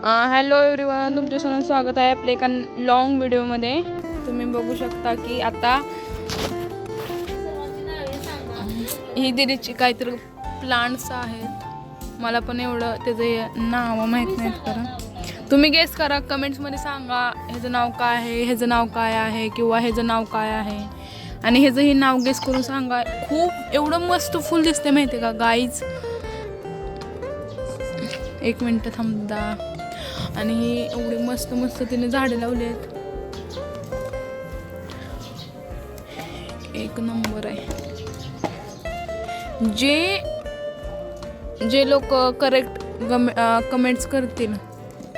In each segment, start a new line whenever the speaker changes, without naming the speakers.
Hello everyone, तुमच्या सर्वांचं स्वागत आहे आपल्या एका लॉंग व्हिडिओमध्ये. तुम्ही बघू शकता की आता ही दिदीची काहीतरी प्लांट्स आहेत. मला पण एवढं त्याचं नाव माहीत नाहीत. खरं तुम्ही गेस करा, कमेंट्समध्ये सांगा ह्याचं नाव काय आहे, ह्याचं नाव काय आहे, किंवा ह्याचं नाव काय आहे. आणि ह्याचं हे नाव गेस करून सांगा. खूप एवढं मस्त फुल दिसते माहिती आहे का गाईज. एक मिनटं थांबदा. आणि ही एवढी मस्त मस्त तिने झाडे लावली आहेत. एक नंबर आहे. जे लोक करेक्ट कमेंट्स करतील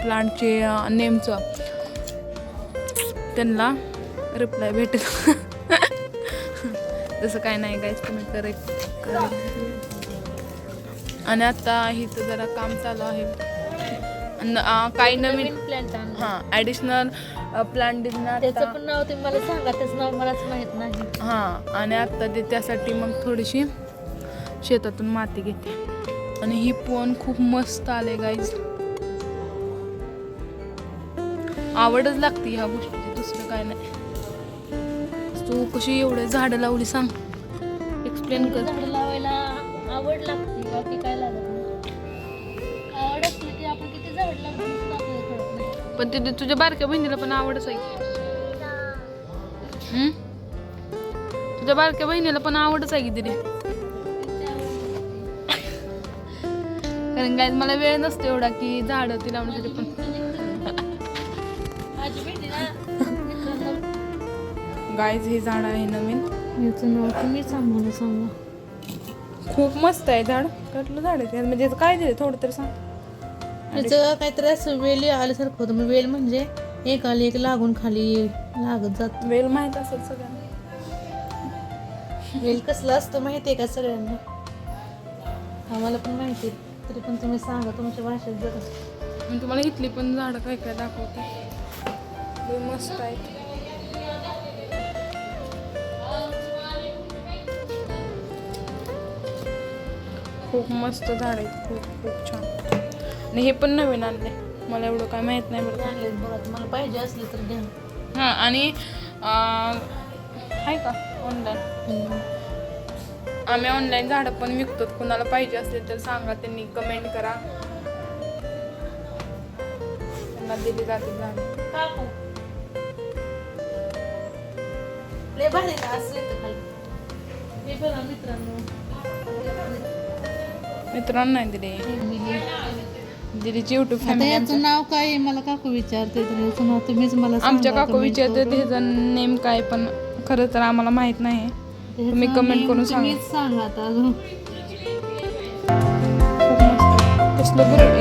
प्लांटचे नेमचं, त्यांना रिप्लाय भेटेल. तसं काय नाही गाईज, तुम्ही करेक्ट. आणि आता इथं जरा काम चालू आहे. काही नवीन
प्लांट
ॲडिशनल प्लांट दिसणार.
त्याचं पण नाव तुम्ही मला सांगा, त्याचं नाव मलाच माहित नाही.
आणि आता ते त्यासाठी मग थोडीशी शेतातून माती घेते. आणि ही पण खूप मस्त आले गाईज. आवडच लागते ह्या गोष्टीची, दुसरं काय नाही. तू कशी एवढे झाडं लावली सांग, एक्सप्लेन कर.
झाड लावायला आवड लागते, बाकी काय लागत नाही. आवड असली की आपण किती झाड लावतो आपल्याला कळत नाही.
पण ते तुझ्या बारक्या बहिणीला पण आवडच आहे. तुझ्या बारक्या बहिणीला पण आवडच आहे की तिथे. कारण काय मला वेळ नसतो एवढा की झाड ती लावण्यासाठी. पण गाईज हे झाड आहे नवीन.
याचं नाव तुम्ही आम्हाला सांगा.
खूप मस्त आहे झाड. कसलं झाड आहे म्हणजे काय दिलं थोडं तरी सांग.
त्याचं काहीतरी असं वेल आल्यासारखं होतं. मग वेल म्हणजे एक आली एक लागून खाली लागत जात.
वेल माहित असेल सगळ्यांना.
वेल कसलं असतं माहिती आहे का सगळ्यांना? आम्हाला पण माहिती आहे, तरी पण तुम्ही सांगा तुमच्या भाषेत जरा.
मी तुम्हाला इथली पण झाडं काय काय दाखवते. लय मस्त आहेत. खूप मस्त झाड आहेत, खूप खूप छान. आणि हे पण नवीन आणले, मला एवढं काय माहित नाही बरं.
चांगले बघा, तुम्हाला पाहिजे असले तर द्या.
आणि आहे का ऑनलाईन? आम्ही ऑनलाईन झाडं पण विकतो. कोणाला पाहिजे असले तर सांगा, त्यांनी कमेंट करा, त्यांना दिली जातील झाडं.
लय भारी ना असले तर खाली. हे बघा
मित्रांनो नाही दिले. दिदीची युट्यूब
आता
फॅमिली.
याचं नाव काय आहे मला काकू विचारते, तर याचं नाव तुम्हीच मला सांगा.
आमच्या काकू
comment
विचारते
करून.
त्याचं नेम काय, पण खरं तर आम्हाला माहित नाही.
त्याचं
तुम्ही comment करून
name
सांगा.
तुम्हीच सांगा आता अजून.
खूप मस्त. कसलं बरं